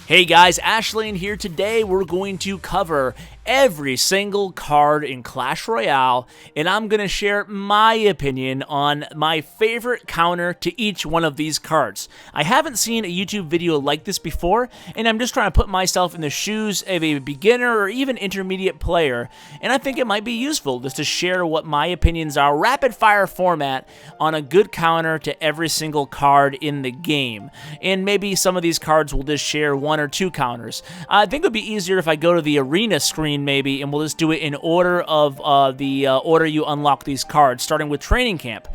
Hey guys, Ashley here. Today we're going to cover every single card in Clash Royale, and I'm going to share my opinion on my favorite counter to each one of these cards. I haven't seen a YouTube video like this before, and I'm just trying to put myself in the shoes of a beginner or even intermediate player, and I think it might be useful just to share what my opinions are, rapid fire format, on a good counter to every single card in the game. And maybe some of these cards will just share one or two counters. I think it would be easier if I go to the arena screen maybe, and we'll just do it in order of the order you unlock these cards, starting with training camp.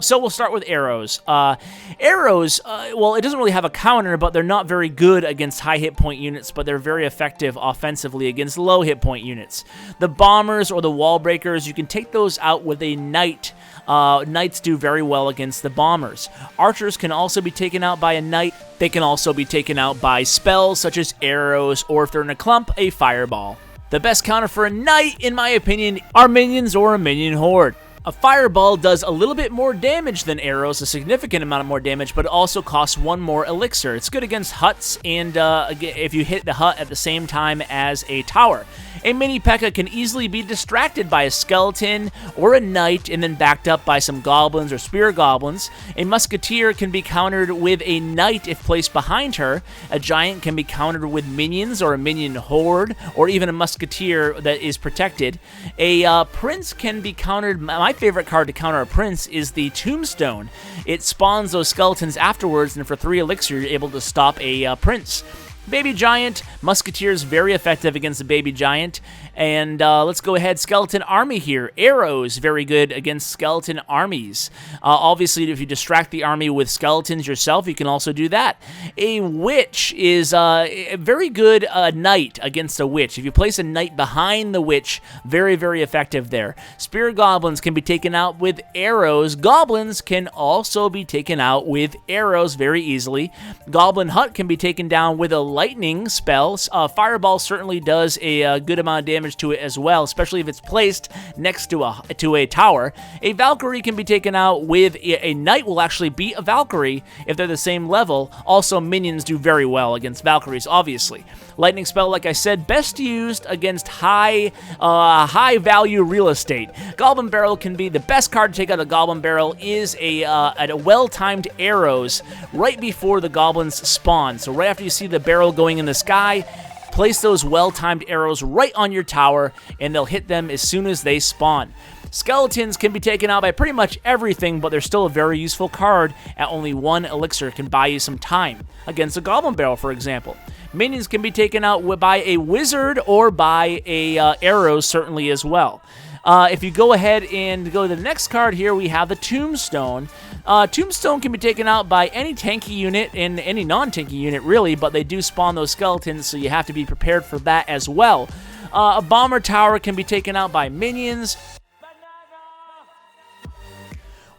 So we'll start with arrows. Arrows, well, it doesn't really have a counter, but they're not very good against high hit point units, but they're very effective offensively against low hit point units. The bombers or the wall breakers, you can take those out with a knight. Knights do very well against the bombers. Archers can also be taken out by a knight. They can also be taken out by spells such as arrows, or if they're in a clump, a fireball. The best counter for a knight, in my opinion, are minions or a minion horde. A fireball does a little bit more damage than arrows, a significant amount of more damage, but it also costs one more elixir. It's good against huts and if you hit the hut at the same time as a tower. A mini P.E.K.K.A. can easily be distracted by a skeleton or a knight and then backed up by some goblins or spear goblins. A musketeer can be countered with a knight if placed behind her. A giant can be countered with minions or a minion horde, or even a musketeer that is protected. A prince can be countered. My favorite card to counter a prince is the tombstone. It spawns those skeletons afterwards, and for 3 elixir, you're able to stop a prince. Baby Giant, Musketeer's very effective against the Baby Giant. And let's go ahead, Skeleton Army here. Arrows, very good against Skeleton Armies. Obviously, if you distract the army with skeletons yourself, you can also do that. A Witch is a very good knight against a Witch. If you place a knight behind the Witch, very, very effective there. Spear Goblins can be taken out with arrows. Goblins can also be taken out with arrows very easily. Goblin Hut can be taken down with a lightning spell. Fireball certainly does a good amount of damage to it as well, especially if it's placed next to a tower. A Valkyrie can be taken out with a knight will actually beat a Valkyrie if they're the same level. Also, minions do very well against Valkyries, obviously. Lightning spell, like I said, best used against high value real estate. Goblin Barrel can be the best card to take out. A Goblin Barrel is a well-timed arrows right before the goblins spawn. So right after you see the barrel going in the sky, place those well-timed arrows right on your tower, and they'll hit them as soon as they spawn. Skeletons can be taken out by pretty much everything, but they're still a very useful card. At only 1 elixir can buy you some time against a Goblin Barrel, for example. Minions can be taken out by a wizard or by a arrow, certainly as well. If you go ahead and go to the next card here, we have the Tombstone. Tombstone can be taken out by any tanky unit and any non-tanky unit, really, but they do spawn those skeletons, so you have to be prepared for that as well. A Bomber Tower can be taken out by minions,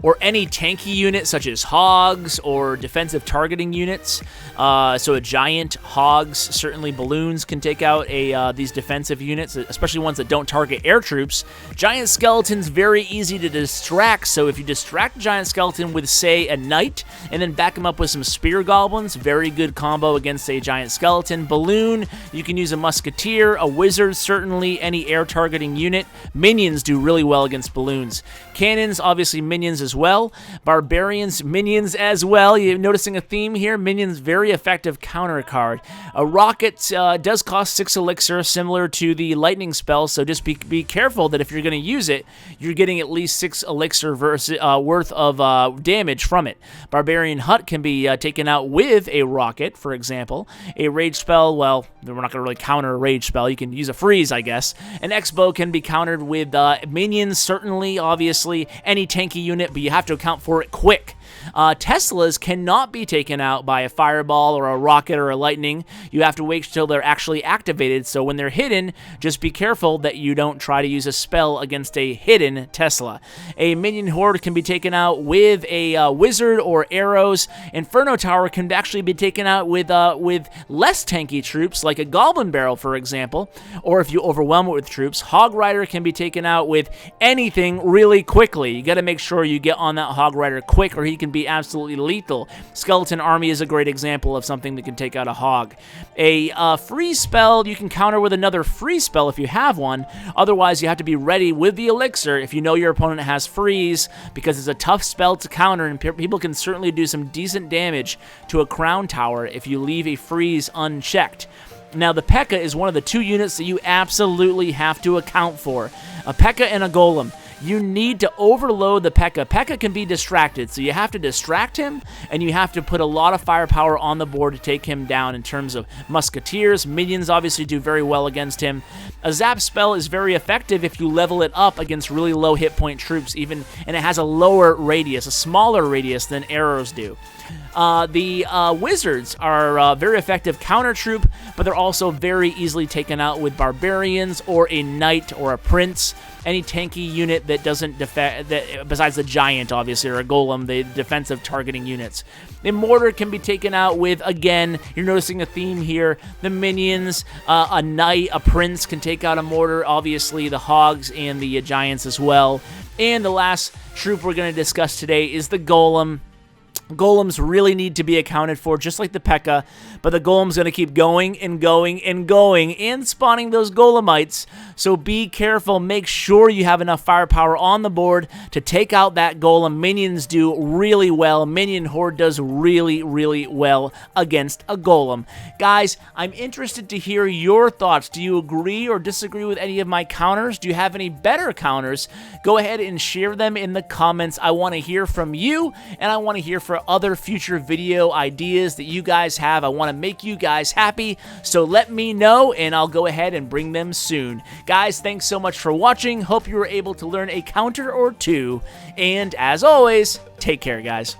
or any tanky unit such as hogs or defensive targeting units. So a giant, hogs, certainly balloons can take out these defensive units, especially ones that don't target air troops. Giant skeletons, very easy to distract, so if you distract a giant skeleton with, say, a knight, and then back him up with some spear goblins, very good combo against a giant skeleton. Balloon, you can use a musketeer, a wizard, certainly any air targeting unit. Minions do really well against balloons. Cannons, obviously minions as well. Barbarians, minions as well. You're noticing a theme here. Minions, very effective counter card. A rocket does cost 6 elixir, similar to the lightning spell, so just be careful that if you're going to use it, you're getting at least 6 elixir worth of damage from it. Barbarian Hut can be taken out with a rocket, for example. A rage spell, well, we're not going to really counter a rage spell. You can use a freeze, I guess. An X-bow can be countered with minions, certainly, obviously, any tanky unit, but you have to account for it quick. Teslas cannot be taken out by a fireball or a rocket or a lightning. You have to wait till they're actually activated, so when they're hidden, just be careful that you don't try to use a spell against a hidden Tesla. A minion horde can be taken out with a wizard or arrows. Inferno Tower can actually be taken out with less tanky troops, like a Goblin Barrel, for example, or if you overwhelm it with troops. Hog Rider can be taken out with anything really quickly. You got to make sure you get on that Hog Rider quick, or he can be absolutely lethal. Skeleton Army is a great example of something that can take out a hog. A freeze spell you can counter with another freeze spell if you have one. Otherwise, you have to be ready with the elixir if you know your opponent has freeze, because it's a tough spell to counter, and people can certainly do some decent damage to a crown tower if you leave a freeze unchecked. Now, the P.E.K.K.A. is one of the 2 units that you absolutely have to account for. A P.E.K.K.A. and a Golem. You need to overload the P.E.K.K.A. P.E.K.K.A. can be distracted, so you have to distract him, and you have to put a lot of firepower on the board to take him down in terms of musketeers. Minions obviously do very well against him. A zap spell is very effective if you level it up against really low hit point troops, and it has a lower radius, a smaller radius than arrows do. The wizards are a very effective counter troop, but they're also very easily taken out with barbarians or a knight or a prince. Any tanky unit that doesn't besides the giant, obviously, or a golem, the defensive targeting units. The mortar can be taken out with, again, you're noticing a theme here, the minions. A knight, a prince can take out a mortar, obviously the hogs and the giants as well. And the last troop we're going to discuss today is the golem. Golems really need to be accounted for, just like the P.E.K.K.A., but the Golem's going to keep going and going and going and spawning those Golemites, so be careful. Make sure you have enough firepower on the board to take out that Golem. Minions do really well. Minion Horde does really, really well against a Golem. Guys, I'm interested to hear your thoughts. Do you agree or disagree with any of my counters? Do you have any better counters? Go ahead and share them in the comments. I want to hear from you, and I want to hear from other future video ideas that you guys have. I want to make you guys happy, so let me know and I'll go ahead and bring them soon. Guys, thanks so much for watching. Hope you were able to learn a counter or two, and as always, take care, guys.